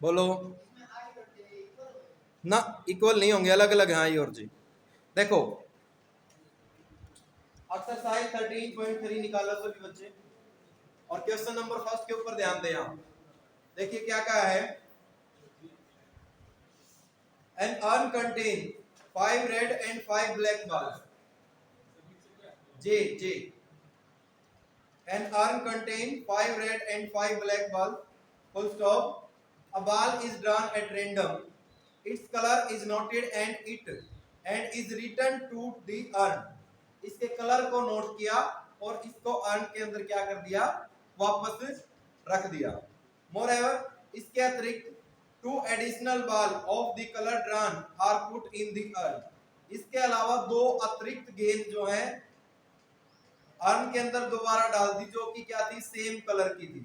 बोलो ना, इक्वल नहीं होंगे, अलग अलग हैं आई और जी। देखो एक्सरसाइज 13.3 निकाला सभी बच्चे, और क्वेश्चन नंबर फर्स्ट के ऊपर ध्यान दें आप। देखिए क्या कहा है, an urn contain 5 red and 5 black balls. जे an urn contain 5 red and 5 black balls, full stop. A ball is drawn at random, its color is noted and is returned to the urn. इसके colour को note किया और इसको earn के अंदर क्या कर दिया, वापस रख दिया। मोreover, इसके अतिरिक्त 2 additional ball of the color drawn are put in the urn. इसके अलावा 2 अतिरिक्त गेंद जो है अर्न के अंदर दोबारा डाल दी, जो कि क्या थी, सेम कलर की थी,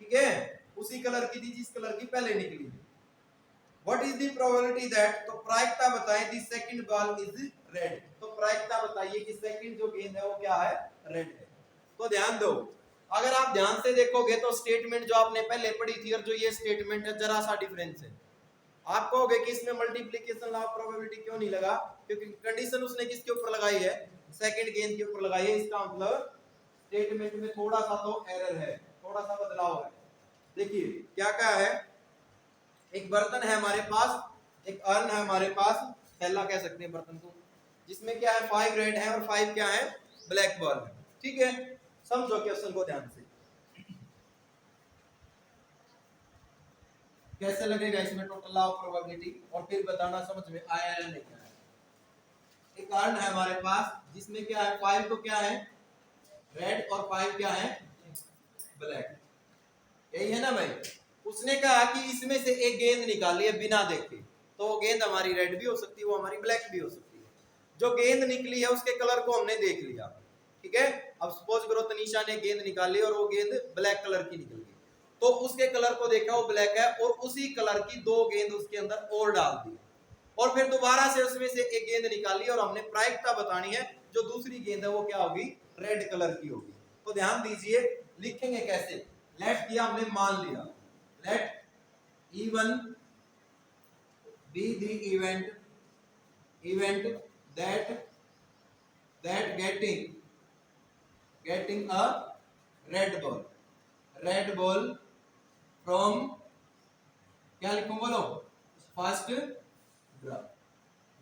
ठीक है, उसी कलर की थी जिस कलर की पहले निकली। What is the probability that, तो प्रायिकता बताएं, the second ball is red, तो प्रायिकता बताइए कि सेकंड जो गेंद है वो क्या है, रेड है। तो ध्यान दो, अगर आप ध्यान से देखोगे तो स्टेटमेंट जो आपने पहले पढ़ी थी और जो ये स्टेटमेंट है जरा सा डिफरेंस है। आप कहोगे कि इसमें मल्टीप्लिकेशन लॉ ऑफ प्रोबेबिलिटी क्यों नहीं लगा, क्योंकि कंडीशन उसने किसके ऊपर लगाई है, सेकंड गेंद के ऊपर लगाई है। इसका मतलब स्टेटमेंट में थोड़ा सा तो एरर है, थोड़ा सा बदलाव है। देखिए क्या कहा है, एक बर्तन है हमारे पास, एक अर्न है हमारे पास, थैला कह सकते हैं बर्तन को, जिसमें क्या है 5 रेड है और 5 क्या है, ब्लैक बॉल है, ठीक है। समझो क्वेश्चन को ध्यान से, कैसे लगेगा इसमें टोटल लॉ ऑफ प्रोबेबिलिटी, और फिर बताना समझ में आया या नहीं आया। एक अर्न है हमारे पास जिसमें क्या है, 5 तो क्या है, रेड, और 5 क्या है, ब्लैक, यही है ना भाई। उसने कहा कि इसमें से एक गेंद निकाली है बिना देखे, तो वो गेंद हमारी रेड भी हो सकती है, वो हमारी ब्लैक भी हो सकती है। जो गेंद निकली है उसके कलर को हमने देख लिया, ठीक है। अब सपोज करो तनीषा ने गेंद निकाली और वो गेंद ब्लैक कलर की निकल गई, तो उसके कलर को देखा वो ब्लैक है, और उसी कलर की 2 गेंद उसके अंदर और डाल दी, और फिर दोबारा से उसमें से एक गेंद निकाली, और हमने प्रायिकता बतानी है, जो दूसरी गेंद है वो क्या होगी, रेड कलर की होगी। तो ध्यान दीजिए, लिखेंगे कैसे, लेट किया हमने, मान लिया, late E1 be the event that getting a red ball from, क्या लिखूं बोलो, फर्स्ट ड्रॉ।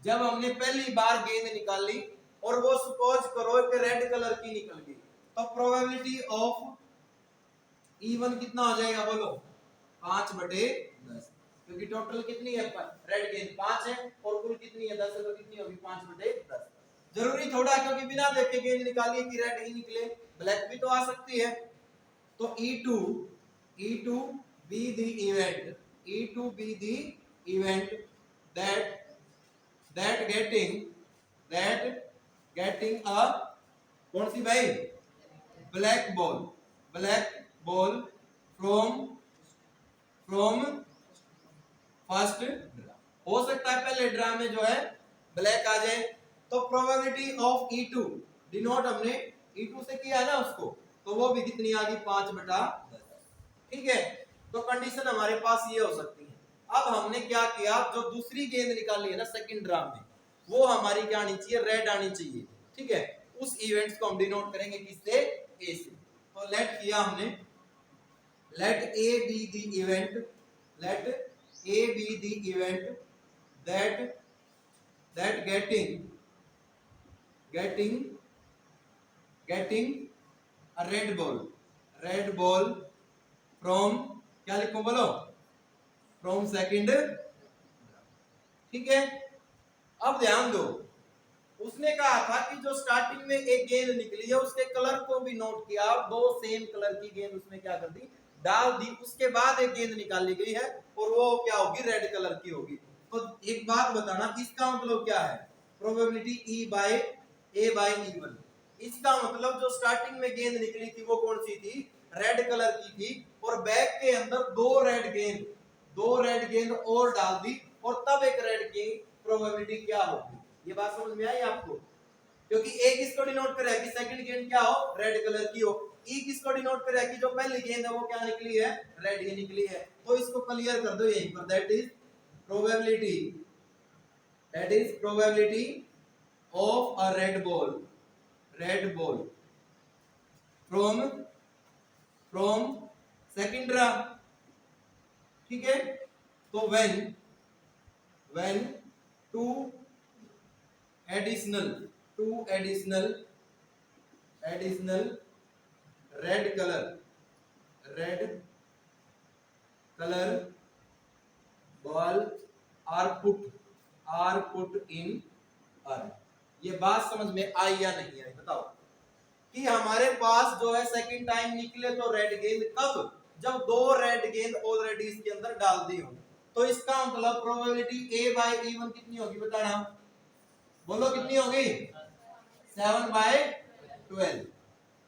जब हमने पहली बार गेंद निकाली और वो सपोज करो कि रेड कलर की निकल गई, तो प्रोबेबिलिटी ऑफ E1 कितना हो जाएगा बोलो, 5/10, क्योंकि टोटल कितनी है, रेड गेंद 5 है और कुल कितनी है, 10 है, तो कितनी होगी, 5/10। जरूरी थोड़ा क्योंकि बिना देखे गेंद निकाली कि रेड ही निकले, ब्लैक भी तो आ सकती है। तो E2 be the event that getting a, कौन सी भाई, black ball from first draw. हो सकता है पहले ड्रा में जो है ब्लैक आ जाए, तो प्रोबेबिलिटी ऑफ E2 डिनोट हमने E2 से किया ना उसको, तो वो भी कितनी आ गई, 5/10, ठीक है। तो कंडीशन हमारे पास ये हो सकती है। अब हमने क्या किया, जो दूसरी गेंद निकाली है ना सेकंड ड्रा में, वो हमारी क्या आनी चाहिए, रेड आनी चाहिए, ठीक है। उस इवेंट्स को हम डिनोट करेंगे किससे, ए से। तो लेट किया हमने, let A be the event that getting a red ball from, क्या लिखो बोलो, फ्रॉम सेकंड, ठीक है। अब ध्यान दो, उसने कहा था कि जो स्टार्टिंग में एक गेंद निकली है उसके कलर को भी नोट किया, और 2 सेम कलर की गेंद उसने क्या कर दी, डाल दी, उसके बाद एक गेंद निकाली गई है और वो क्या होगी, रेड कलर की होगी। तो एक बात बताना, इसका मतलब क्या है, प्रोबेबिलिटी A/E1। इसका मतलब जो स्टार्टिंग में गेंद निकली थी वो कौन सी थी, रेड कलर की थी, और बैग के अंदर 2 रेड गेंद और डाल दी, और तब एक रेड की प्रोबेबिलिटी क्या होगी। ये बात समझ में आई आपको, क्योंकि एक इसको डिनोट करे कि सेकंड गेंद क्या हो, रेड कलर की हो, ई किसको डिनोट करे कि जो पहली गेंद है वो क्या निकली है, रेड ही निकली है। तो इसको क्लियर कर दो यहीं पर, that is probability of a red ball from second draw. ठीक है, तो when two additional red colour ball are put in urn. ये बात समझ में आई या नहीं आई बताओ, कि हमारे पास जो है सेकंड टाइम निकले तो रेड गेंद कब, जब दो रेड गेंद ऑलरेडी इसके अंदर डाल दी हो। तो इसका मतलब प्रोबेबिलिटी a बाय e1 कितनी होगी बताना, बोलो कितनी होगी, 7/12।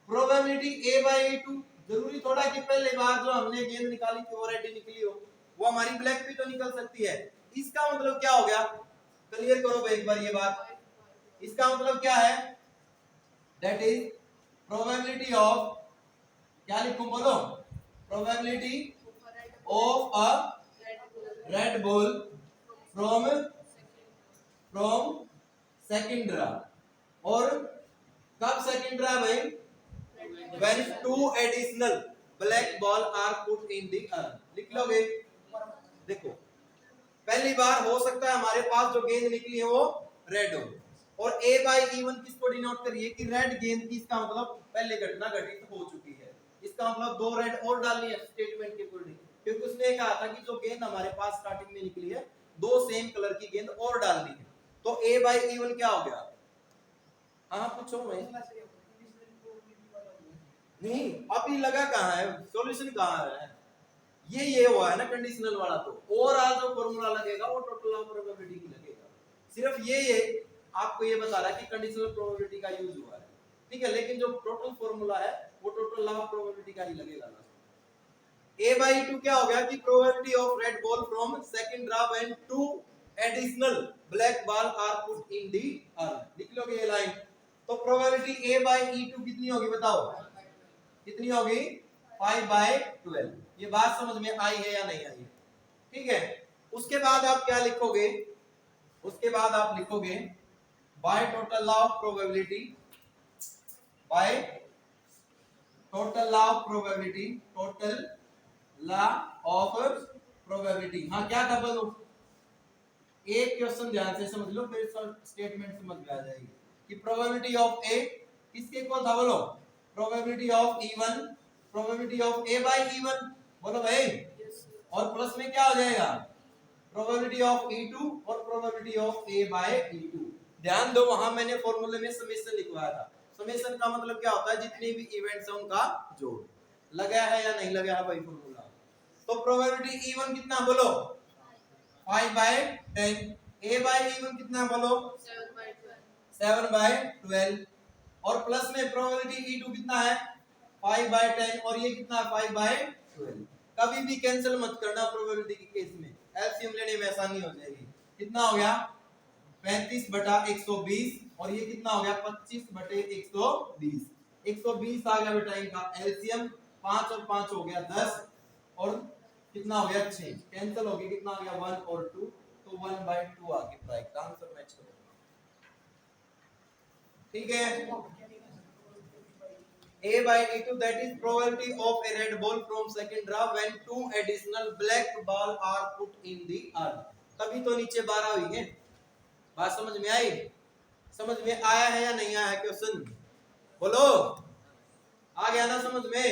प्रोबेबिलिटी a बाय e2, जरूरी थोड़ा कि पहले बार जो हमने गेंद निकाली थी वो रेड निकली हो, वो हमारी ब्लैक भी तो निकल सकती है। इसका मतलब क्या हो गया, क्लियर करो भाई एक बार ये बात। इसका मतलब क्या है, दैट इज प्रोबेबिलिटी ऑफ, क्या लिखूं बोलो, probability of a red ball from second draw. और कब सेकंड ड्रा भाई, when two additional black ball are put in the urn। लिख लोगे, देखो पहली बार हो सकता है हमारे पास जो गेंद निकली है वो रेड हो, और a बाई e1 किसको डिनोट करिए कि रेड गेंद की, इसका मतलब पहले घटना घटित हो चुकी है। इसका मतलब दो रेड और डालनी है स्टेटमेंट के अकॉर्डिंग, क्योंकि उसने कहा था कि जो गेंद हमारे पास स्टार्टिंग में निकली है दो सेम कलर की गेंद और डालनी है। तो a बाई e1 क्या हो गया, हाँ पूछो भाई। नहीं अभी लगा कहाँ है, सॉल्यूशन कहाँ है, ये हुआ है ना कंडीशनल वाला। तो ओवरऑल जो फॉर्मूला लगेगा वो टोटल ऑफ प्रोबेबिलिटी की लगेगा। सिर्फ ये आपको ये बता रहा है कि कंडीशनल प्रोबेबिलिटी का यूज हुआ है, ठीक है, लेकिन जो टोटल फॉर्मूला है वो टोटल ऑफ प्रोबेबिलिटी का ही लगेगा ना। a by 2 क्या हो गया कि probability of red ball from second draw when two additional black ball are put in the urn. लिख लोगे ये लाइन। तो प्रोबेबिलिटी a by e2 कितनी होगी बताओ, कितनी होगी, 5/12। ये बात समझ में आई है या नहीं आई, ठीक है। उसके बाद आप क्या लिखोगे, उसके बाद आप लिखोगे by total law of probability, by total law of probability, total law of probability. हाँ क्या था बोलो, एक क्वेश्चन ध्यान से समझ लो फिर स्टेटमेंट समझ में आ जाएगी कि प्रोबेबिलिटी ऑफ ए किसके इक्वल था बोलो, probability of e1, probability of a by e1 बोलो भाई, और प्लस में क्या हो जाएगा, प्रोबेबिलिटी ऑफ e2 और probability of a bye e2। ध्यान दो वहां मैंने फॉर्मूले में समेशन लिखवाया था। समेशन का मतलब क्या होता है, जितने भी इवेंट्स हैं उनका जोड़। लगा है या नहीं लगा है भाई फॉर्मूला। तो प्रोबेबिलिटी e1 कितना बोलो, 5/10। a बाय e1 कितना बोलो, 7/12। और प्लस में प्रोबेबिलिटी e2 कितना है, 5/10, और ये कितना है 5/12। कभी भी कैंसिल मत करना प्रोबेबिलिटी के केस में, एलसीएम लेने में आसानी हो जाएगी। कितना हो गया 35/120, और ये कितना हो गया 25/120। 120 आ गया बेटा इनका एलसीएम, 5 और 5 हो गया 10, और कितना हो गया 6, कैंसिल हो गया, कितना हो गया 1 और 2, तो 1/2 आ गया। राइट आंसर मैच करो, ठीक है। a by e2 that is probability of a red ball from second draw when two additional black ball are put in the urn। तभी तो नीचे 12 हुई है। बात समझ में आई, समझ में आया है या नहीं आया है क्वेश्चन बोलो, आ गया ना समझ में,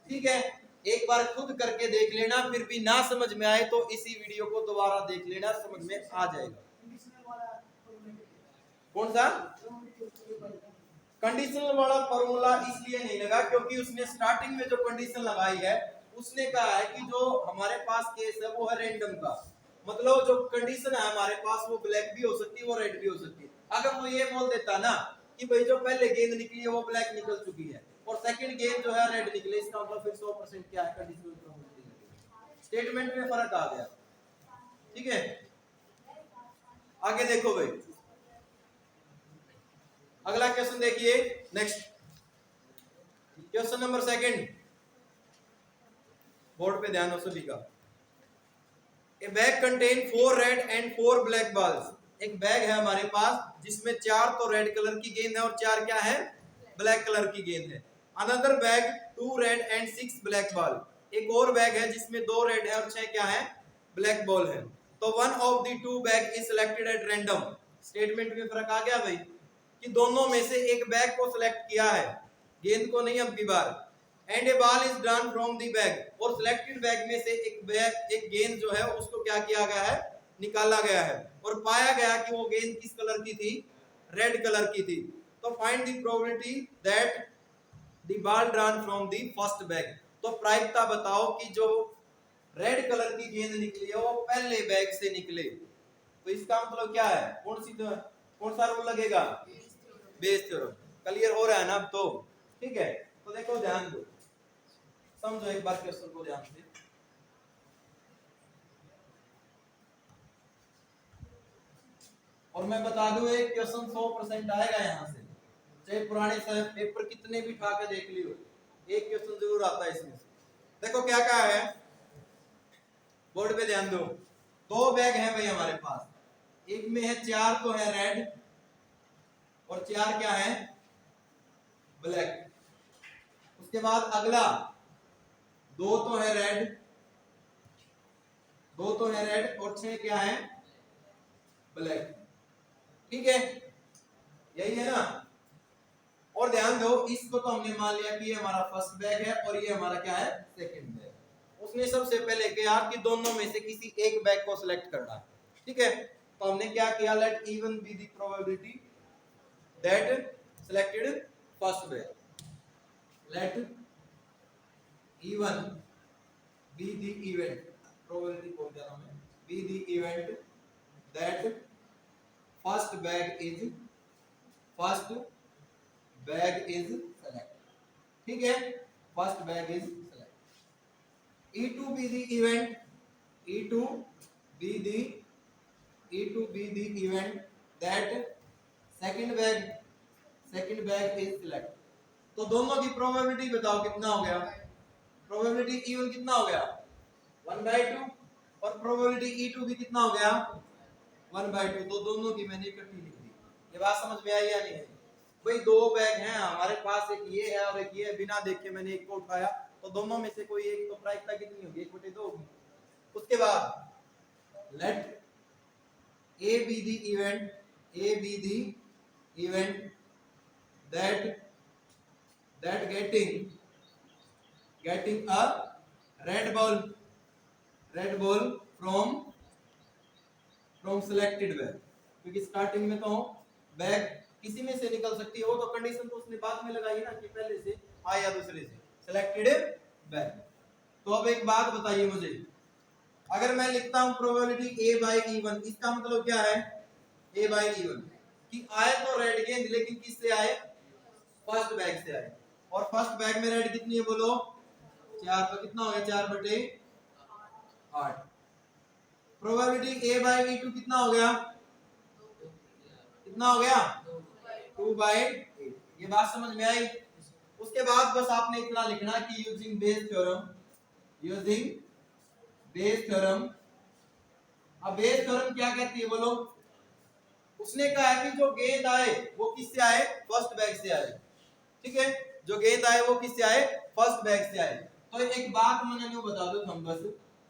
ठीक है। एक बार खुद करके देख लेना, फिर भी ना समझ में आए तो इसी वीडियो को दोबारा देख लेना, समझ में आ जाएगा। कौन सा कंडीशनल वाला फॉर्मूला इसलिए नहीं लगा क्योंकि उसने स्टार्टिंग में जो कंडीशन लगाई है उसने कहा है कि जो हमारे पास केस है वो है रैंडम का, मतलब जो कंडीशन है हमारे पास वो ब्लैक भी हो सकती है वो रेड भी हो सकती है। अगर वो ये बोल देता ना कि भाई जो पहले गेंद निकली है वो ब्लैक निकल चुकी है और सेकंड गेंद जो है रेड निकले, इसका मतलब फिर 100% क्या है कंडीशनल प्रोबेबिलिटी। स्टेटमेंट में फर्क आ गया, ठीक है। आगे देखो भाई, अगला क्वेश्चन देखिए next. Question number second, board पे ध्यान हो सभी का। ए bag contain 4 red and 4 black balls. एक बैग है हमारे पास जिसमें 4 तो रेड कलर की गेंद है और 4 क्या है, ब्लैक कलर की गेंद है। Another bag 2 red and 6 black ball. एक और बैग है जिसमें 2 रेड है और 6 क्या है, ब्लैक बॉल है। तो one of the two bag is selected at random. Statement में फर्क आ गया भाई कि दोनों में से एक बैग को सिलेक्ट किया है, गेंद को नहीं अब की बार। And a ball is drawn from the bag, और सिलेक्टेड बैग में से एक गेंद जो है उसको क्या किया गया है, निकाला गया है, और पाया गया कि वो गेंद किस कलर की थी, रेड कलर की थी। तो find the probability that the ball drawn from the first bag. तो प्रायिकता बताओ कि जो रेड कलर की गेंद निकली है वो पहले बैग से निकले। तो इसका मतलब क्या है, कौन सा रूल लगेगा, बेस थ्योरम। क्लियर हो रहा है ना अब तो, ठीक है। तो देखो ध्यान दो, समझो एक बार क्वेश्चन को ध्यान से। और मैं बता दूं एक क्वेश्चन 100% आएगा यहाँ से, चाहे पुराने पेपर कितने भी उठा के देख लियो, एक क्वेश्चन जरूर आता है इसमें से। देखो क्या कहा है, बोर्ड पे ध्यान दो। 2 बैग हैं भाई हमारे पास, एक में है 4 तो है रेड और 4 क्या है, ब्लैक। उसके बाद अगला 2 तो है रेड, 2 तो है रेड और 6 क्या है, ब्लैक। ठीक है, यही है ना। और ध्यान दो, इसको तो हमने मान लिया कि ये हमारा फर्स्ट बैग है और ये हमारा क्या है, सेकंड बैग। उसने सबसे पहले कहा कि दोनों में से किसी एक बैग को सिलेक्ट करना है, ठीक है। तो हमने क्या किया, let E one be the probability that selected first bag, let E one be the event, probability बोल दिया हमने, be the event that first bag is select, ठीक है, first bag is select. E2 be the event, E2 be the event that second bag is select। तो दोनों की probability बताओ कितना हो गया, प्रोबेबिलिटी E1 कितना हो गया, 1/2, और प्रोबेबिलिटी E2 भी कितना हो गया, 1/2। तो दोनों की मैंने इकट्ठी लिख दी। ये बात समझ में आई या नहीं है भाई? 2 बैग हैं हमारे पास, एक ये है और एक ये है, बिना देखे मैंने एक को उठाया, तो दोनों में से कोई एक, तो प्रायिकता कितनी होगी, 1/2 होगी। उसके बाद let A be the event that getting a red ball from selected bag. क्योंकि स्टार्टिंग में तो बैग किसी में से निकल सकती है, वो तो कंडीशन तो उसने बाद में लगाई ना कि पहले से आए या दूसरे से, सिलेक्टेड बैग। तो अब एक बात बताइए मुझे, अगर मैं लिखता हूं प्रोबेबिलिटी A/E1, इसका मतलब क्या है, A/E1 कि आए तो रेड गेंद, लेकिन किससे आए, फर्स्ट बैग से आए। और फर्स्ट बैग में रेड कितनी है बोलो, 4, तो कितना हो गया, 4/8। प्रोबेबिलिटी A/E2 कितना हो गया, कितना हो गया, 2/8। ये बात समझ में आई? उसके बाद बस आपने इतना लिखना कि यूजिंग बेस थ्योरम, अब बेस थ्योरम क्या कहती है बोलो। उसने कहा है कि जो गेंद आए वो किससे आए, फर्स्ट बैग से आए, ठीक है, जो गेंद आए वो किससे आए, फर्स्ट बैग से आए। तो एक बात मैंने न्यू बता दो हम बस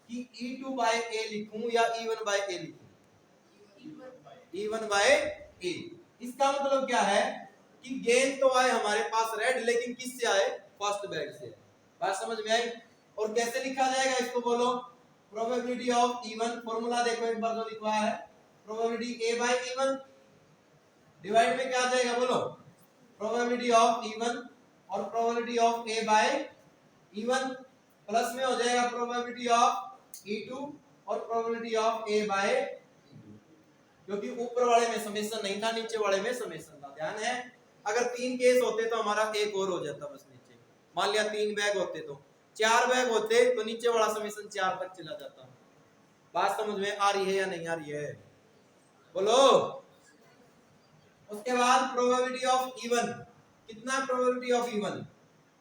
कि E2/A लिखूं या E1/A लिखूं, E1/A। इसका मतलब क्या है कि गेंद तो आए हमारे पास रेड, लेकिन किससे आए, फर्स्ट बैग से। बात समझ में आई? और कैसे लिखा जाएगा इसको बोलो, प्रोबेबिलिटी ऑफ E1, फॉर्मूला देखो एक बार जो लिखवाया है, प्रोबेबिलिटी A/E1 डिवाइड में क्या आ जाएगा बोलो, प्रोबेबिलिटी ऑफ E1 और प्रोबेबिलिटी ऑफ A/E1 प्लस में हो जाएगा प्रोबेबिलिटी ऑफ E2 और प्रोबेबिलिटी ऑफ A/E2, क्योंकि ऊपर वाले में समेशन नहीं था, नीचे वाले में समेशन था। ध्यान है, अगर 3 केस होते तो हमारा एक और हो जाता बस नीचे। मान लिया 3 बैग होते, तो 4 बैग होते तो नीचे वाला समेशन 4 तक चला जाता। बात समझ में आ रही है या नहीं आ रही है बोलो। उसके बाद प्रोबेबिलिटी ऑफ E1, कितना प्रोबेबिलिटी ऑफ E1,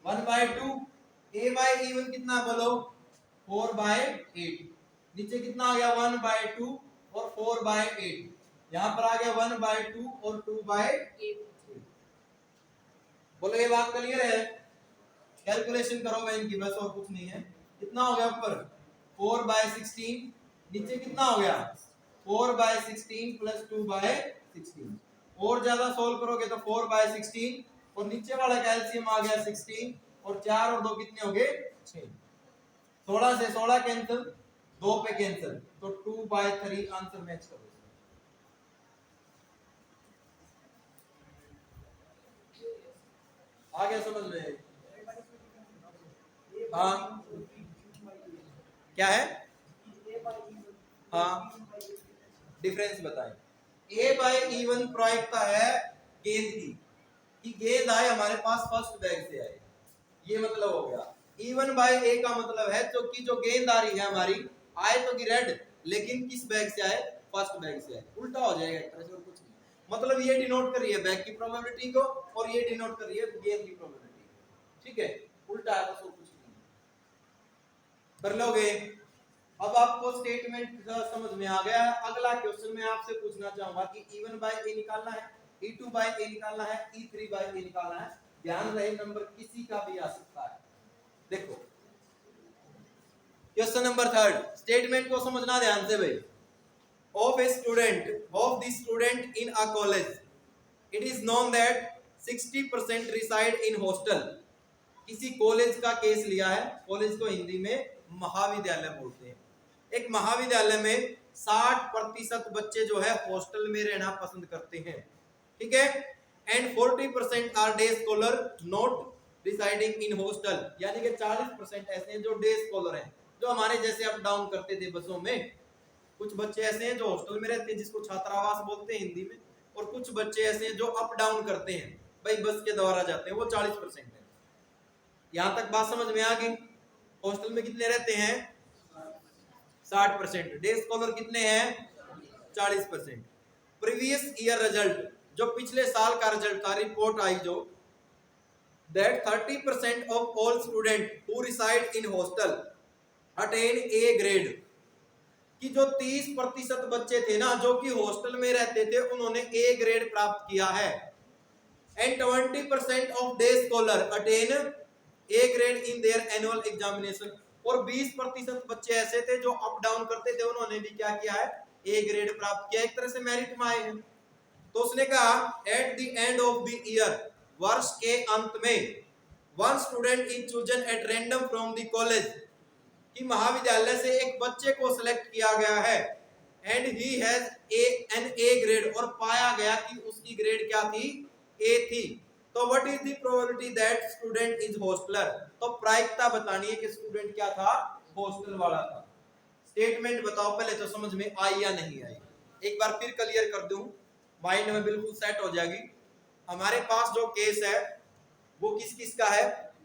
1/2 a/e1 कितना बोलो 4/8 नीचे कितना आ गया 1/2 और 4/8 यहां पर आ गया 1/2 और 2/8 बोलो ये बात क्लियर है कैलकुलेशन करो मैं इनकी बस और कुछ नहीं है कितना हो गया ऊपर 4/16 नीचे कितना हो गया 4/16 प्लस 2/16 और ज्यादा सोल्व करोगे तो 4/16 और नीचे वाला कैल्शियम आ गया 16 और 4 और 2 कितने हो गए 6 16 से 16 कैंसिल 2 पे कैंसिल तो 2/3 आंसर मैच करो आ गया समझ में हाँ क्या है हाँ डिफरेंस बताएं a/e1 प्रायिकता है गेंद की कि गेंद आए हमारे पास फर्स्ट बैग से आए ये मतलब हो गया e1/a का मतलब है जो कि जो गेंद आ रही है हमारी आए तो कि रेड लेकिन किस बैग से आए फर्स्ट बैग से आए उल्टा हो जाएगा एक तरह से और कुछ नहीं मतलब ये डिनोट कर रही है बैग की प्रोबेबिलिटी को और ये डिनोट कर रही है गेंद की प्रोबेबिलिटी ठीक है उल्टा है बस और कुछ नहीं कर लोगे अब आपको स्टेटमेंट समझ में आ गया है अगला क्वेश्चन मैं आपसे पूछना चाहूंगा कि e1/a निकालना है e2/a निकालना है e3/a निकालना है ध्यान रहे नंबर किसी का भी आ सकता है देखो क्वेश्चन नंबर 3 स्टेटमेंट को समझना ध्यान से भाई of a student of the student in a college it is known that 60% reside in hostel किसी कॉलेज का केस लिया है कॉलेज को हिंदी में महाविद्यालय बोलते हैं एक महाविद्यालय में 60% बच्चे जो है हॉस्टल में रहना पसंद करते हैं ठीक है and 40% are day scholar not residing in hostel यानी कि 40% ऐसे हैं जो डे स्कॉलर हैं जो हमारे जैसे अप डाउन करते थे बसों में कुछ बच्चे ऐसे हैं जो हॉस्टल में रहते हैं जिसको छात्रावास बोलते हैं हिंदी में और कुछ बच्चे ऐसे हैं जो अप डाउन करते हैं भाई बस के द्वारा जाते हैं वो 40% है यहां तक बात समझ में आ गई हॉस्टल में कितने रहते हैं 60% डे स्कॉलर कितने हैं 40% प्रीवियस ईयर रिजल्ट जो पिछले साल का रिजल्ट था रिपोर्ट आई जो that 30% of all students who reside in hostel attain A grade कि जो 30% बच्चे थे ना जो कि हॉस्टल में रहते थे उन्होंने A ग्रेड प्राप्त किया है and 20% of day scholar attain A grade in their annual examination और 20% बच्चे ऐसे थे जो अप डाउन करते थे उन्होंने भी क्या किया है A ग्रेड प्राप्त किया एक तरह से मेरिट में आए हैं तो उसने कहा at the end of the year वर्ष के अंत में one student is chosen at random from the college कि महाविद्यालय से एक बच्चे को सिलेक्ट किया गया है and he has an A grade और पाया गया कि उसकी ग्रेड क्या थी ए थी तो what is the probability that student is hosteller तो प्रायिकता बतानी है कि स्टूडेंट क्या था हॉस्टल वाला था स्टेटमेंट बताओ पहले तो समझ में आई या नहीं आई एक बार फिर क्लियर कर दूं माइंड में बिल्कुल सेट हो जाएगी हमारे पास जो केस है वो किस किस का है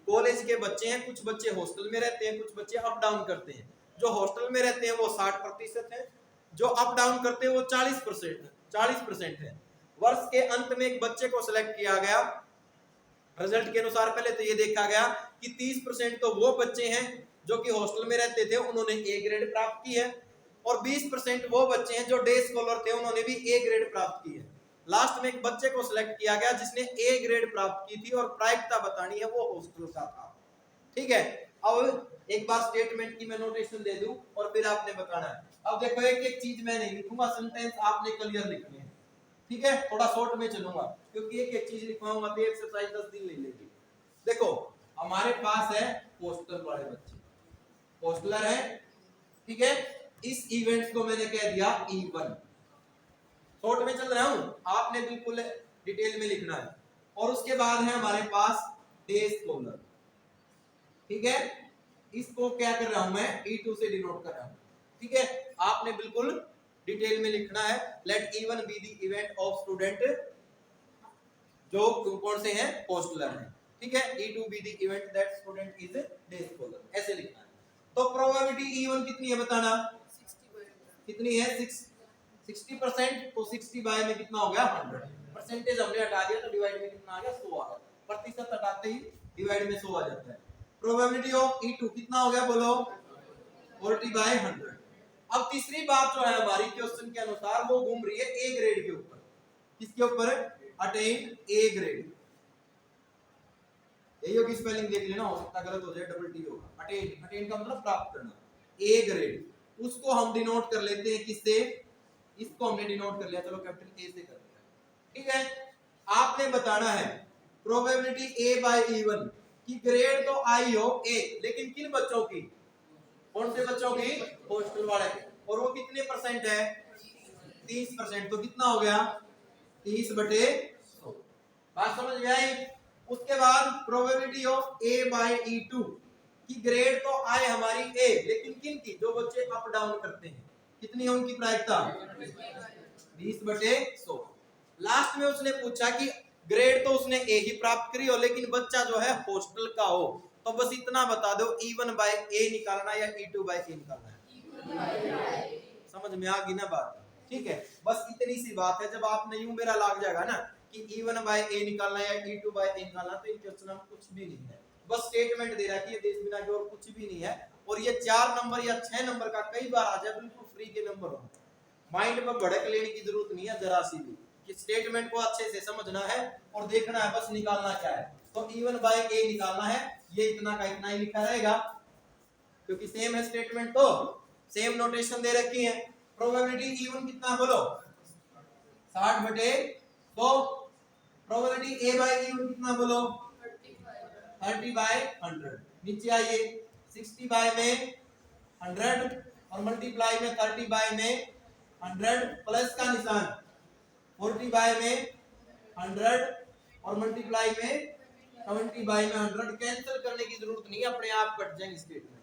कॉलेज के बच्चे हैं कुछ बच्चे हॉस्टल में रहते हैं कुछ बच्चे अप डाउन करते हैं जो हॉस्टल में रहते हैं वो 60% है जो अप डाउन करते हैं वो 40% है वर्ष के अंत में एक बच्चे को सिलेक्ट किया गया रिजल्ट के अनुसार पहले तो ये देखा गया कि 30% तो वो बच्चे हैं जो कि हॉस्टल में रहते थे उन्होंने ए ग्रेड प्राप्त की है और 20% वो बच्चे हैं जो डे स्कॉलर थे उन्होंने भी ए ग्रेड प्राप्त की है लास्ट में एक बच्चे को सिलेक्ट किया गया जिसने ए ग्रेड प्राप्त की थी और प्रायिकता बतानी है वो हॉस्टल का था ठीक है अब एक बार स्टेटमेंट की मैं नोटेशन दे दूं और फिर आपने बताना है अब देखो एक एक चीज मैं नहीं लिखूंगा सेंटेंस आपने क्लियर लिखने हैं ठीक है थोड़ा शॉर्ट में चलूंगा क्योंकि एक एक चीज लिखवाऊंगा तो एक्सरसाइज 10 दिन ले लेगी देखो हमारे पास है हॉस्टल वाले बच्चे हॉस्टलर है ठीक है इस इवेंट्स को मैंने कह दिया E1 शॉर्ट में चल रहा हूं आपने बिल्कुल डिटेल में लिखना है और उसके बाद है हमारे पास डे स्कॉलर ठीक है इसको क्या कर रहा हूं मैं E2 से डिनोट कर रहा हूं ठीक है आपने बिल्कुल डिटेल में लिखना है let E1 be the event of student जो कौन से हैं हॉस्टलर हैं ठीक है E2 be the event that student is day scholar ऐसे लिखना है तो प्रोबेबिलिटी E1 कितनी है बताना 60 कितनी है 60% तो 60 बाय में कितना हो गया 100 परसेंटेज हमने हटा दिया तो डिवाइड में कितना आ गया 100 आ गया प्रतिशत हटाते ही डिवाइड में 100 आ जाता है। प्रोबेबिलिटी ऑफ E2 कितना हो गया बोलो 40/100। अब तीसरी बात जो है हमारी क्वेश्चन के अनुसार वो घूम रही है ए ग्रेड के ऊपर। किसके ऊपर? Attain A grade. यही होगी स्पेलिंग देख लेना, हो सकता गलत हो जाए, डबल टी होगा। अटेन, अटेन का मतलब प्राप्त करना। ए ग्रेड उसको हम डिनोट कर लेते हैं किससे? इसको हमने डिनोट कर लिया, चलो कैपिटल ए से कर लिया। ठीक है, आपने बताना है प्रोबेबिलिटी ए बाय E1 की ग्रेड तो आई हो ए, लेकिन किन बच्चों की? कौन से बच्चों की? हॉस्टल वाले। और वो कितने परसेंट है? 30%। तो कितना हो गया 30/100। बात समझ में आई? उसके बाद probability of A bye E2 की ग्रेड तो आए हमारी ए, लेकिन किन की? जो बच्चे अप डाउन करते हैं। कितनी है उनकी प्रायिकता? 20/100। लास्ट में उसने पूछा कि ग्रेड तो उसने ए ही प्राप्त करी हो, लेकिन बच्चा जो है हॉस्टल का हो, तो बस इतना बता दो E1/A निकालना या E2/A निकालना है। समझ में आ गई ना बात? ठीक है, बस इतनी सी बात है। जब आपने यूं मेरा लाग जाएगा ना कि E1/A निकालना है या E2/A निकालना, तो इन क्वेश्चन में कुछ भी नहीं है, बस स्टेटमेंट दे रहा है कि ये देश बिना के और कुछ भी नहीं है। और ये 4 नंबर या 6 नंबर का कई बार आ जाए, बिल्कुल फ्री के नंबर हो, माइंड में भड़क लेने की जरूरत नहीं है जरा सी भी, कि स्टेटमेंट को अच्छे से समझना है और देखना है बस निकालना क्या है। तो E1/A निकालना है, ये इतना का इतना ही लिखा रहेगा, क्योंकि सेम है स्टेटमेंट, तो सेम नोटेशन दे रखी है। प्रोबेबिलिटी E1 कितना बोलो 60/100। प्रोबेबिलिटी A/E1 कितना बोलो 30/100। नीचे आइए 60 में 100 और मल्टीप्लाई में 30 में 100 प्लस का निशान 40 में 100 और मल्टीप्लाई में 70 में 100। कैंसिल करने की जरूरत नहीं है, अपने आप कट जाएंगे स्टेटमेंट।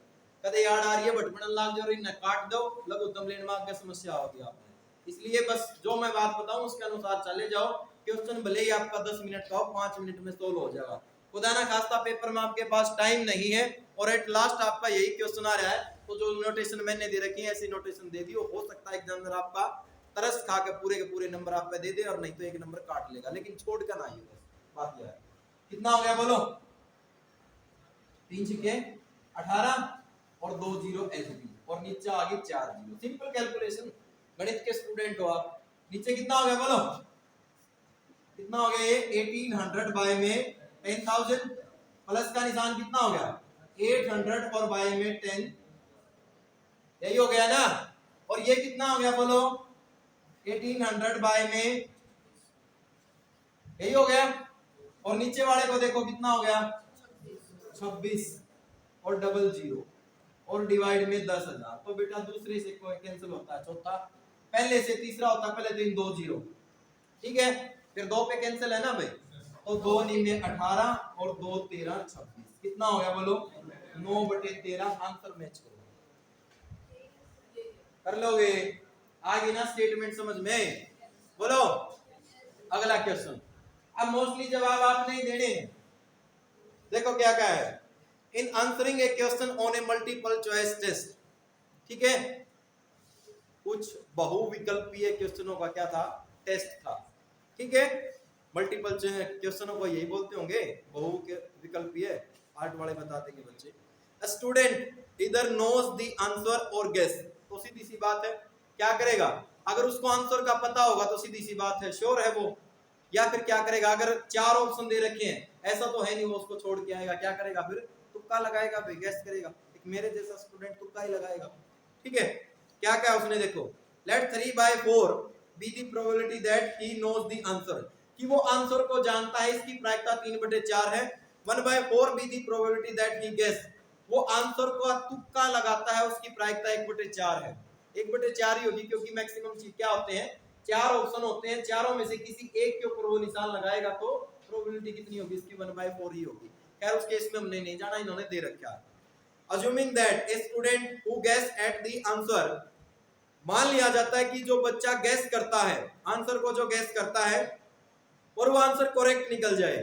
कदे याद आ रही है बटमन लाग जाओ, इन्हें काट दो, लघुत्तम लेन मार्ग की समस्या होगी आपने। इसलिए बस जो मैं बात बताऊं उसके अनुसार चले जाओ। क्वेश्चन भले ही आपका 10 मिनट का हो, 5 मिनट में सोल्व हो जाएगा। खुदा ना खास्ता पेपर में आपके पास टाइम नहीं है और एट लास्ट आपका यही क्वेश्चन आ रहा है, तो जो नोटेशन मैंने दे रखी है ऐसी नोटेशन दे दी, हो सकता है एग्जामिनर आपका तरस खा के पूरे के पूरे नंबर आप पे दे दे, और नहीं तो एक नंबर काट लेगा, लेकिन छोड़ कर ना आइए। बात यह है। कितना हो गया बोलो 3 छक्के 18 और 2 जीरो एचपी, और नीचे आ गई 4 जीरो। सिंपल कैलकुलेशन, गणित के स्टूडेंट हो आप। नीचे कितना हो गया बोलो, कितना हो गया? ये 1800 बाय में 10,000 प्लस का निशान कितना हो गया 800 और बाय में 10, यही हो गया ना। और ये कितना हो गया बोलो 1800 बाय में, यही हो गया। और नीचे वाले को देखो कितना हो गया 26 और डबल जीरो और डिवाइड में 10,000। तो बेटा दूसरे से कोई कैंसिल होता है, चौथा पहले से तीसरा होता है, पहले दिन 2 जीरो, ठीक है, फिर 2 पे कैंसिल है ना भाई, तो 2 में 18 और 2 13 26, कितना हो गया बोलो 9/13। आंसर मैच करो, कर लोगे? आगे ना स्टेटमेंट समझ में? बोलो अगला क्वेश्चन। अब मोस्टली जवाब आप नहीं देने, देखो क्या क्या है। In answering a question on a multiple choice test, ठीक है, कुछ बहुविकल्पीय क्वेश्चनों का क्या था, टेस्ट था, ठीक है। मल्टीपल क्वेश्चनों को यही बोलते होंगे बहुविकल्पीय, आर्ट वाले बताते हैं बच्चे। A student either knows the answer or guess, तो सीधी सी बात है क्या करेगा, अगर उसको आंसर का पता होगा तो सीधी सी बात है श्योर है वो, या फिर क्या करेगा, अगर 4 ऑप्शन दे रखे हैं, ऐसा तो है नहीं वो उसको छोड़ के आएगा, क्या करेगा फिर तुक्का लगाएगा, भाई गेस करेगा। एक मेरे जैसा स्टूडेंट तुक्का ही लगाएगा, ठीक है। क्या क्या उसने देखो, let 3/4 be the probability that he knows the answer, कि वो आंसर को जानता है, इसकी प्रायिकता 3/4 है। 1/4 be the probability that he guess, वो आंसर को तुक्का लगाता है, उसकी प्रायिकता 1/4 है। 1/4 ही होगी, क्योंकि मैक्सिमम चीज क्या होते हैं, 4 ऑप्शन होते हैं, चारों में से किसी एक के ऊपर वो निशान लगाएगा तो प्रोबेबिलिटी कितनी होगी, इसकी 1/4 ही होगी। खैर उस केस में हमने नहीं जाना, इन्होंने दे रखा है। Assuming that a student who guess at the answer, मान लिया जाता है कि जो बच्चा गैस करता है, आंसर को जो गैस करता है और वो आंसर करेक्ट निकल जाए,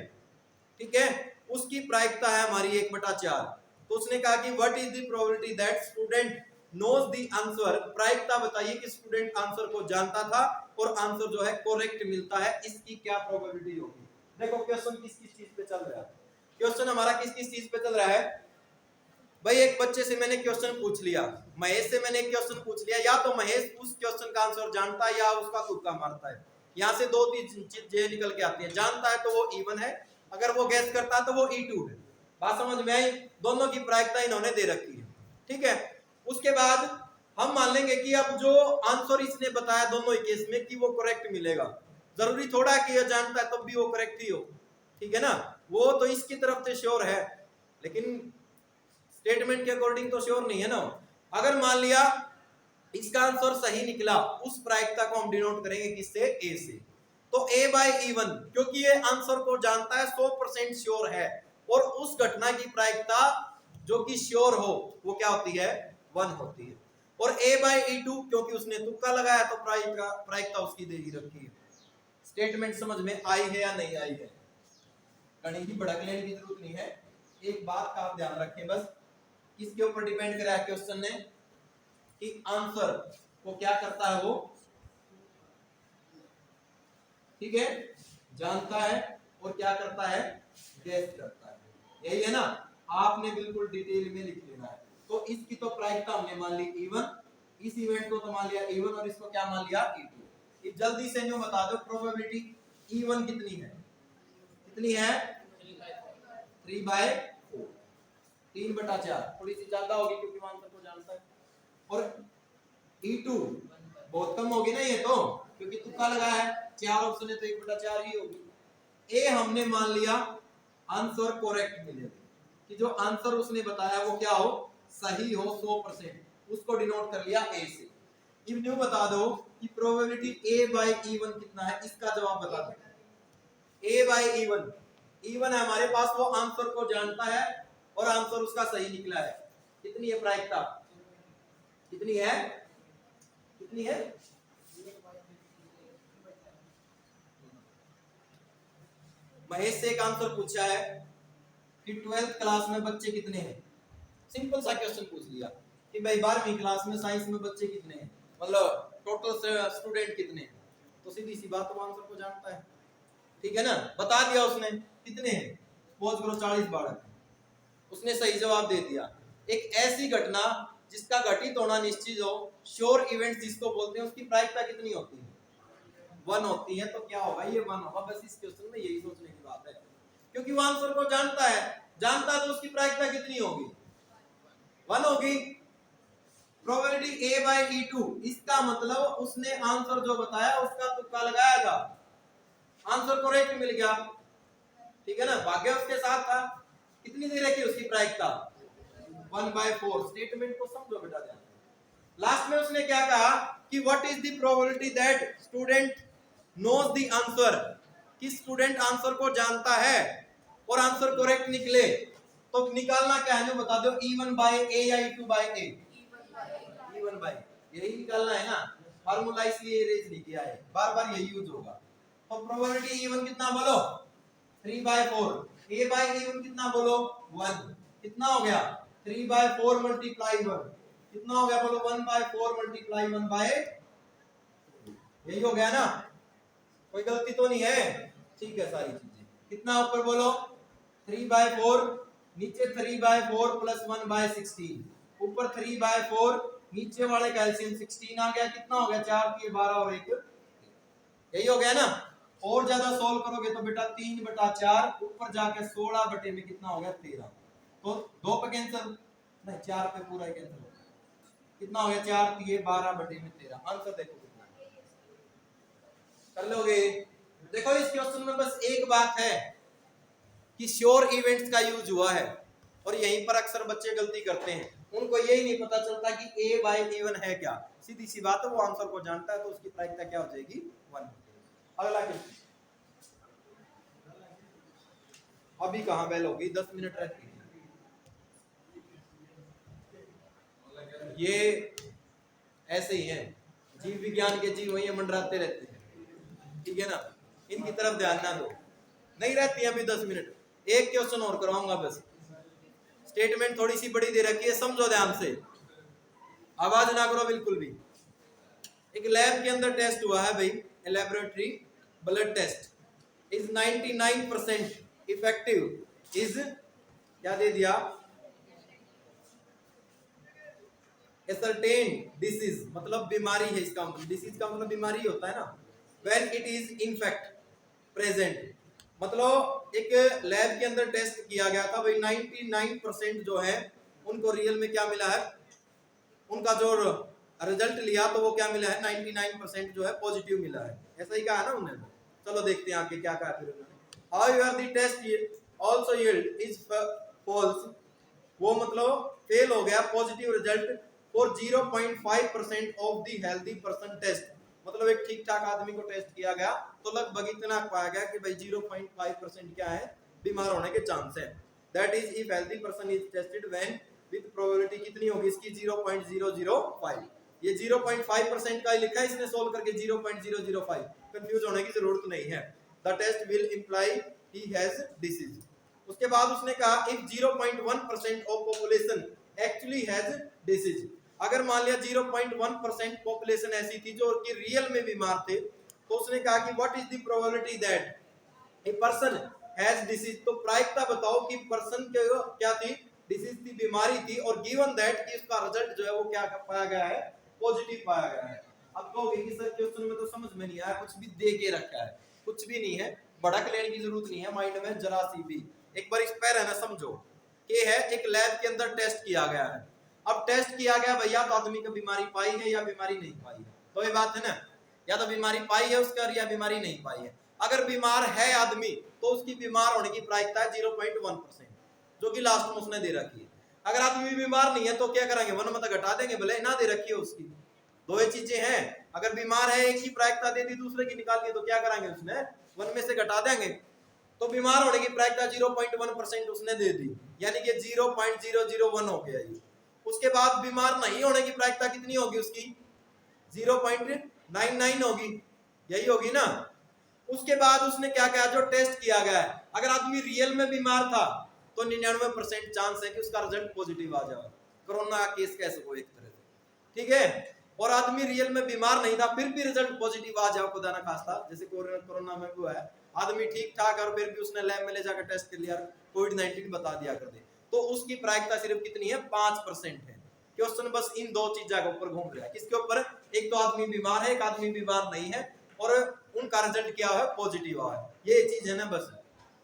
ठीक है, उसकी प्रायिकता है हमारी 1/4। तो उसने कहा कि what is the probability that student knows the answer, प्रायिकता बताइए कि स्टूडेंट आंसर को जानता था और आंसर जो है करेक्ट मिलता है, इसकी क्या प्रोबेबिलिटी होगी। देखो क्वेश्चन किस किस चीज पे चल रहा है, क्वेश्चन हमारा किस किस चीज पे चल रहा है भाई। एक बच्चे से मैंने क्वेश्चन पूछ लिया, महेश से मैंने एक क्वेश्चन पूछ लिया, या तो महेश उस क्वेश्चन का आंसर जानता है या उसका तुक्का मारता है। यहाँ से दो तीन चीजें निकल के आती है, जानता है तो वो E1 है, अगर वो गैस करता है तो वो E2 है। बात समझ में आई? दोनों की प्रायिकता इन्होंने दे रखी है, ठीक है। उसके बाद हम मान लेंगे कि अब जो आंसर इसने बताया दोनों ही केस में कि वो करेक्ट मिलेगा। जरूरी थोड़ा कि ये जानता है तब भी वो करेक्ट ही हो, ठीक है ना। वो तो इसकी तरफ से श्योर है, लेकिन स्टेटमेंट के अकॉर्डिंग तो श्योर नहीं है ना। अगर मान लिया इसका आंसर सही निकला, उस प्रायिकता को हम डिनोट करेंगे किससे? ए से। तो A बाई E1, क्योंकि ये आंसर को जानता है, 100% श्योर है, और उस घटना की प्रायिकता जो कि श्योर हो वो क्या होती है? 1 होती है। और A बाई E2, क्योंकि उसने तुक्का लगाया तो प्रायिकता उसकी दे ही रखी है। स्टेटमेंट समझ में आई है या नहीं आई है? कहीं भी भड़क लेने की जरूरत नहीं है, एक बात का आप ध्यान रखें बस, किसके ऊपर डिपेंड करा है क्वेश्चन ने कि आंसर को क्या करता है वो, ठीक है, जानता है और क्या करता है? गेस करता है। यही है ना, आपने बिल्कुल डिटेल में लिख लेना है। तो इसकी तो प्रायिकता हमने मान ली E1, इस इवेंट को तो मान लिया E1 और इसको क्या मान लिया? E2। ये जल्दी से जो बता दो प्रोबेबिलिटी E1 कितनी है? कितनी है? 3/4, 3/4, थोड़ी सी ज्यादा होगी क्योंकि आंसर को जानता है। और E2 बहुत कम होगी ना ये तो, क्योंकि तुक्का लगा है, 4 ऑप्शन है तो 1/4 ही होगी। ए हमने मान लिया आंसर करेक्ट मिलेगा, कि जो आंसर उसने बताया वो क्या हो? सही हो 100%, उसको डिनोट कर लिया ए से। अब न्यू बता दो कि प्रोबेबिलिटी A बाई E1 कितना है, इसका जवाब बता दो। A बाई E1 है हमारे पास, वो आंसर को जानता है और आंसर उसका सही निकला है। कितनी है प्रायिकता? कितनी है? कितनी है? महेश से एक आंसर पूछा है कि 12th क्लास में बच्चे कितने हैं। सिंपल सा क्वेश्चन पूछ लिया कि भाई 12वीं क्लास में साइंस में बच्चे कितने हैं, मतलब टोटल स्टूडेंट कितने हैं। तो सीधी सी बात, वो आंसर को जानता है, ठीक है ना। बता दिया उसने कितने हैं, सपोज करो 40 बालक, उसने सही जवाब दे दिया। एक ऐसी घटना जिसका घटित होना निश्चित हो, श्योर इवेंट जिसको बोलते हैं, उसकी प्रायिकता कितनी होती है? 1 होती है। तो क्या होगा? ये 1 होगा। बस इस क्वेश्चन में यही सोचने की बात है, क्योंकि वो आंसर को जानता है, तो उसकी प्रायिकता कितनी होगी? 1 होगी। प्रोबेबिलिटी A बाई E2, इसका मतलब उसने आंसर जो बताया उसका तुक्का लगाया था, आंसर करेक्ट मिल गया, ठीक है ना, भाग्य उसके साथ था। कितनी दे रखी उसकी प्रायिकता? 1/4। स्टेटमेंट को समझो बेटा ध्यान। लास्ट में उसने क्या कहा कि what is the probability that student knows the answer, कि स्टूडेंट आंसर को जानता है और आंसर करेक्ट निकले। तो निकालना क्या है, जो बता दो, E1 बाय A या E2 bye A? E1 bye, यही निकालना है ना। फार्मूला इसलिए इरेज नहीं किया है, बार बार यही यूज होगा। तो प्रोबेबिलिटी E1 कितना बोलो? 3/4। A बाय E1 कितना बोलो? 1। कितना हो गया? 3/4 मल्टीप्लाई 1, कितना हो गया बोलो? 1/4 मल्टीप्लाई 1/, यही हो गया ना। कोई गलती तो नहीं है? ठीक है, सारी चीजें कितना ऊपर बोलो? 3/4, नीचे 3/4 प्लस 1/16, ऊपर 3/4, नीचे वाले का एलसीएम 16 आ गया। कितना हो गया? 4 की 12 और 1, यही हो गया ना। और ज्यादा सोल्व करोगे तो बेटा 3/4, ऊपर जाके 16 बटे में कितना हो गया? 13। तो 2 पे कैंसिल, नहीं 4 पे पूरा ही कैंसिल हो गया। कितना हो गया? 4 की 12 बटे में 13। आंसर देखो कितना कर लोगे। देखो इस क्वेश्चन में बस एक बात है कि श्योर इवेंट्स का यूज हुआ है, और यहीं पर अक्सर बच्चे गलती करते हैं, उनको यही नहीं पता चलता कि A बाई E1 है क्या। सीधी सी बात है, वो आंसर को जानता है तो उसकी प्रायिकता क्या हो जाएगी? 1। अगला क्वेश्चन। अभी कहां बेल होगी? 10 मिनट रहती है। ये ऐसे ही है, जीव विज्ञान के जीव वही मंडराते रहते हैं, ठीक है ना। इनकी तरफ ध्यान ना दो, नहीं रहती है अभी 10 मिनट। एक क्वेश्चन और करवाऊंगा बस। स्टेटमेंट थोड़ी सी बड़ी दे रखी है, समझो ध्यान से, आवाज ना करो बिल्कुल भी। एक लैब के अंदर टेस्ट हुआ है भाई, laboratory blood test is 99% effective is क्या दे दिया, ascertained disease मतलब बीमारी है, इसका मतलब डिसीज का मतलब बीमारी होता है ना, when it is in fact present, मतलब एक लैब के अंदर टेस्ट किया गया था भाई 99% जो है उनको रियल में क्या मिला है, उनका जो रिजल्ट लिया तो वो क्या मिला है 99% जो है पॉजिटिव मिला है, ऐसा ही कहा ना उन्होंने। चलो देखते हैं आगे क्या कहा फिर उन्होंने। However the test also yield is false, वो मतलब फेल हो गया positive result for 0.5% of the healthy person test, मतलब एक ठीक ठाक आदमी को टेस्ट किया गया तो लगभग इतना पाया गया कि भाई 0.5% क्या है बीमार होने के चांस है। That is if healthy person is tested when with probability कितनी होगी इसकी 0.005, ये 0.5% का ही लिखा है इसने सोल्व करके 0.005, कंफ्यूज होने की जरूरत नहीं है। The test will imply he has disease. उसके बाद उसने कहा if 0.1% of population actually has disease, अगर मान लिया 0.1% पॉपुलेशन ऐसी थी जो कि रियल में बीमार थे, तो उसने कहा कि what is the probability that a person has disease, तो प्रायिकता बताओ कि पर्सन के क्या थी, डिसीज थी, बीमारी थी, और गिवन दैट कि उसका रिजल्ट जो है वो क्या पाया गया है, पॉजिटिव पाया गया है। अब कहोगे कि सर क्वेश्चन में तो समझ में नहीं आया, कुछ भी दे के रखा है, कुछ भी नहीं है, भड़क लेने की जरूरत नहीं है माइंड में जरा सी भी। एक बार इस पैर है ना समझो कि है एक लैब के अंदर टेस्ट किया गया है, अब टेस्ट किया गया भैया तो आदमी को बीमारी पाई है या बीमारी नहीं पाई है, तो ये बात है ना, या तो बीमारी पाई है उसका या बीमारी नहीं पाई है। अगर बीमार है आदमी तो उसकी बीमार होने की प्रायिकता है 0.1%, जो कि लास्ट में उसने दे रखी है। अगर आदमी बीमार नहीं है तो क्या करेंगे, वन मत घटा देंगे, भले ना दे रखी है उसकी, दो ही चीजें हैं। अगर बीमार है एक ही प्रायिकता दे दी, दूसरे की निकाल दी, तो क्या करेंगे उसने वन में से घटा देंगे, तो बीमार होने की प्रायिकता 0.1% उसने दे दी, यानी कि 0.001 हो गया ये। उसके बाद बीमार नहीं होने की प्रायिकता कितनी होगी उसकी, 0.99 होगी, यही होगी ना। उसके बाद उसने क्या कहा, जो टेस्ट किया गया है, अगर आदमी रियल में बीमार था तो 99% चांस है कि उसका रिजल्ट पॉजिटिव आ जाए, कोरोना केस कैसे हो एक तरह से, ठीक है। और आदमी रियल में बीमार नहीं था फिर भी रिजल्ट पॉजिटिव आ जाए खुदा ना खास्ता, जैसे कोरोना में हुआ है, आदमी ठीक ठाक और फिर भी उसने लैब में ले जाकर टेस्ट कर लिया, कोविड-19 बता दिया कर दे, तो उसकी प्रायिकता सिर्फ कितनी है, 5% है। क्वेश्चन बस इन दो चीजों के ऊपर घूम रहा है, किसके ऊपर, एक तो आदमी बीमार है, एक आदमी बीमार नहीं है, और उनका रिजल्ट क्या है, पॉजिटिव आया, ये चीज है ना बस।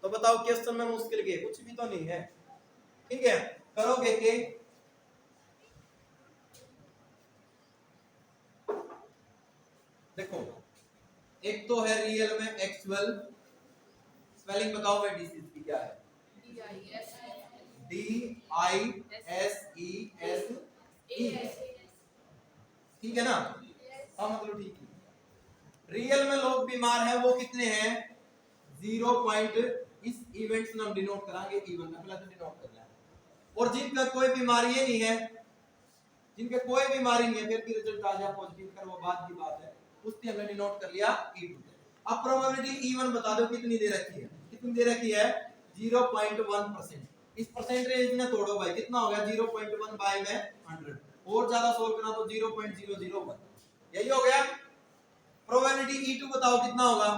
तो बताओ क्वेश्चन में मुश्किल के कुछ भी तो नहीं है, ठीक है। करोगे के देखो, एक तो है रियल में एक्चुअल, स्पेलिंग बताओ भाई डिसीज की क्या है, DISES, ठीक है ना, हाँ मतलब ठीक है। रियल में लोग बीमार हैं वो कितने हैं, 0. इस इवेंट्स में हम डिनोट करांगे, इवन में पहले तो डिनोट करना है। और जिनका कोई बीमारी नहीं है, जिनके कोई बीमारी नहीं है फिर भी रिजल्ट आ जाए पॉजिटिव कर, वो बात की बात है, उसकी हमने डिनोट कर लिया E2। अब प्रोबेबिलिटी E1 बता दो कितनी दे रखी है, कितनी दे रखी है 0.1%, इस परसेंटेज ने तोड़ो भाई, कितना हो गया 0.1 बाय में 100, और ज्यादा सोल्व करना तो 0.001, यही हो गया। प्रोबेबिलिटी E2 बताओ कितना होगा,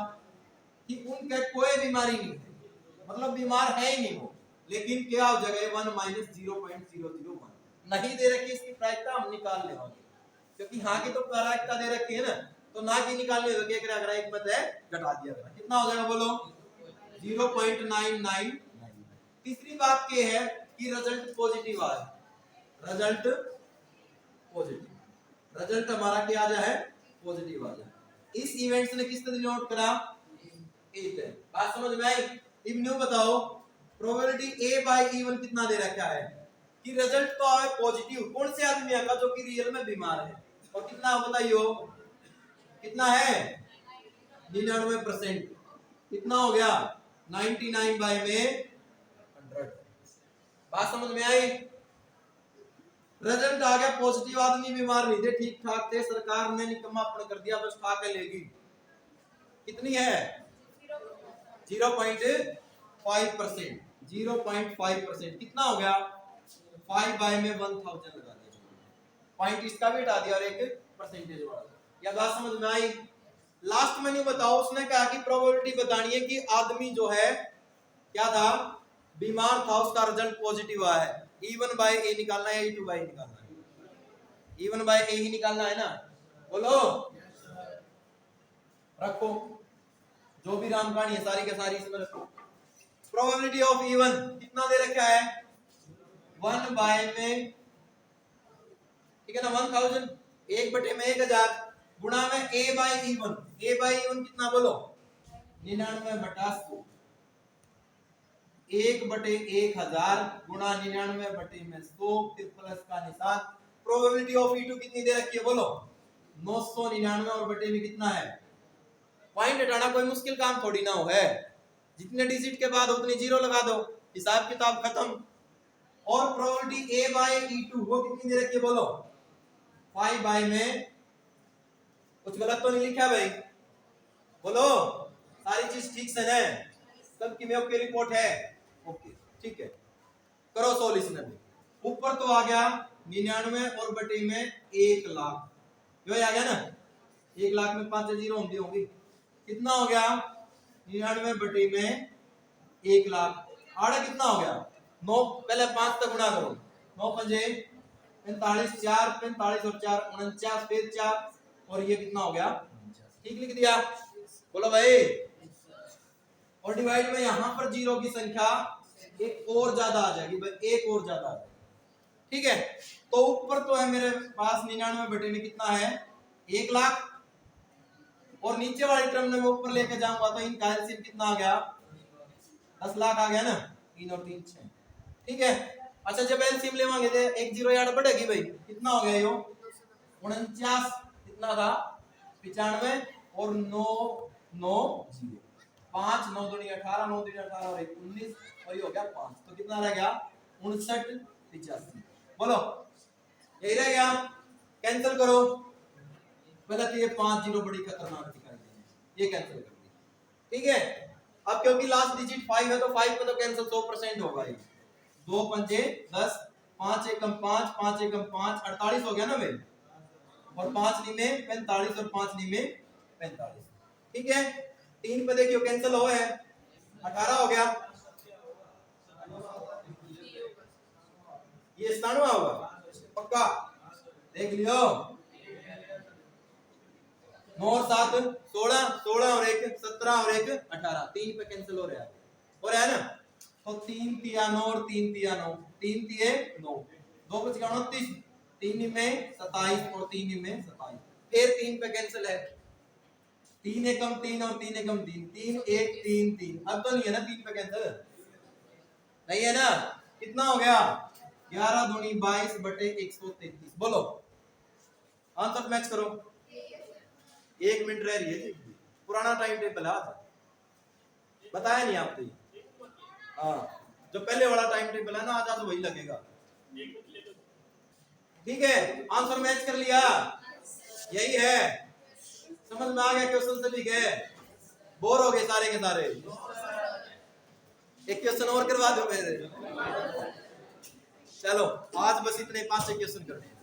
कि उनके कोई बीमारी नहीं है, मतलब बीमार है ही नहीं वो, लेकिन क्या हो जाएगा 1 माइनस 0.001, नहीं दे रखी इसकी प्रायिकता हम निकाल लेंगे, क्योंकि हाँ की तो प्रायिकता दे रखी है ना, तो ना की निकालनी होगी, एक अगर एक मत है घटा दिया गया, कितना हो जाएगा बोलो 0.999। तीसरी बात ये है कि रिजल्ट पॉजिटिव आए, रिजल्ट पॉजिटिव, रिजल्ट हमारा क्या आ जाए, पॉजिटिव आ जाए। इस इवेंट्स ने किस तरह नोट करा, एक है, बात समझ में आई। अब न्यू बताओ प्रोबेबिलिटी A बाय E1 कितना दे रखा है, कि रिजल्ट तो आए पॉजिटिव, कौन से आदमी का, जो कि रियल में बीमार है, और कितना बताइयो, कितना है 99%, कितना हो गया 99 बाय में 100, बात समझ में आई। रिजल्ट आ गया पॉजिटिव, आदमी बीमार नहीं थे, ठीक ठाक थे, सरकार ने निकम्मापन कर दिया, बस खा के लेगी, कितनी है 0.5%, 0.5%, कितना हो गया 5 बाय में 1000 लगा दिया, पॉइंट इसका भी हटा दिया और एक परसेंटेज वाला, या बात समझ में आई। लास्ट में नहीं बताओ, उसने कहा कि प्रोबेबिलिटी बतानी है कि आदमी जो है क्या था बीमार था, उसका रिजल्ट पॉजिटिव आया है, E1 बाय ए निकालना है, E2 बाय निकालना है? E1 बाय ए ही निकालना है ना, बोलो। रखो जो भी राम कहानी है सारी के सारी इसमें रखो। प्रोबेबिलिटी ऑफ E1 कितना दे रखा है, 1 बाय में, ठीक है ना, 1000, 1 बटे में 1000 गुणा में a by E1, a by E1 कितना बोलो, 99 बटा 100, 1 बटे 1000 गुणा 99 बटे में 100, फिर प्लस का निशान। प्रोबेबिलिटी ऑफ E2 कितनी दे रखी है बोलो, 999, और बटे में कितना है, पॉइंट हटाना कोई मुश्किल काम थोड़ी ना हो है, जितने डिजिट के बाद उतनी जीरो लगा दो, हिसाब किताब खत्म। और प्रोबेबिलिटी a बाय E2 वो कितनी दे रखी है बोलो, 5 बाय में, कुछ गलत तो नहीं लिखा भाई, बोलो, सारी चीज ठीक से है, सबकी में ओके रिपोर्ट है, ओके ठीक है। करो सॉल्यूशन अभी, ऊपर तो आ गया 99 और बटे में 1 लाख, यो आ गया ना, 1 लाख में 5 जीरो होंगी, कितना हो गया, 99 बटे में 1 लाख, आड़ा कितना हो गया, 9, पहले 5 तक गुणा करो, 9 पंजे 45, 4 45 और 4 49, फिर 4 और ये कितना हो गया, ठीक लिख दिया, बोलो भाई। और डिवाइड में यहां पर जीरो की संख्या एक और ज्यादा आ जाएगी भाई, एक और ज्यादा आ जाएगी, ठीक है। तो ऊपर तो है मेरे पास 99 बटे में कितना है, 1 लाख, और नीचे वाली टर्म में मैं ऊपर लेके जाऊंगा तो इनका एलसीएम कितना आ गया, 10 लाख आ गया ना, 3 और 3 6, ठीक है। अच्छा जब एलसीएम लेवांगे तो एक जीरो यार बढ़ेगी भाई, कितना हो गया यो, 49, कितना था 95 और 9 9 0, 5 9 दूनी 18, 9 दूनी 18 और 1 19, और ये हो गया 5, तो कितना रह गया 59 85, बोलो यही रह गया, कैंसिल करो, पहले तो ये 5 जीरो बड़ी खतरनाक दिखाई देगी, ये कैंसिल कर दी, ठीक है। अब क्योंकि लास्ट डिजिट 5 है तो 5 पे तो कैंसिल 100% होगा, ये 2 पंजे 10, 5 एकम 5, 5 एकम 5, 48 हो गया ना भाई, और 5 नीमे 45 और 5 नीमे 45, ठीक है। 3 पे देखियो कैंसिल हो है, 18 हो गया, ये 97 होगा पक्का, देख लियो, 9 और 7 16, 16 और 1 17 और 1 18, 3 पे कैंसिल हो रहा है ना, तो 3 तिया 9 और 3 तिया 9, 3 तिये 9, 2 बच गया 29, 3 में 27 और 3 में 27, फिर 3 पे कैंसिल है, 3 एकम 3 और 3 एकम 3, 3 1 3 3, अब तो नहीं है ना 3 पे कैंसिल, नहीं है ना, कितना हो गया 11 दूनी 22 बटे 133, बोलो आंसर मैच करो। 1 मिनट रह रही है, पुराना टाइम टेबल है, बताया नहीं आपको, हाँ जो पहले वाला टाइम टेबल है ना, आज आज वही लगेगा, ठीक है। आंसर मैच कर लिया, यही है, समझ में आ गया, क्वेश्चन से ठीक है, बोर हो गए सारे के सारे, एक क्वेश्चन और करवा दो मेरे, चलो आज बस इतने 5 क्वेश्चन करते हैं।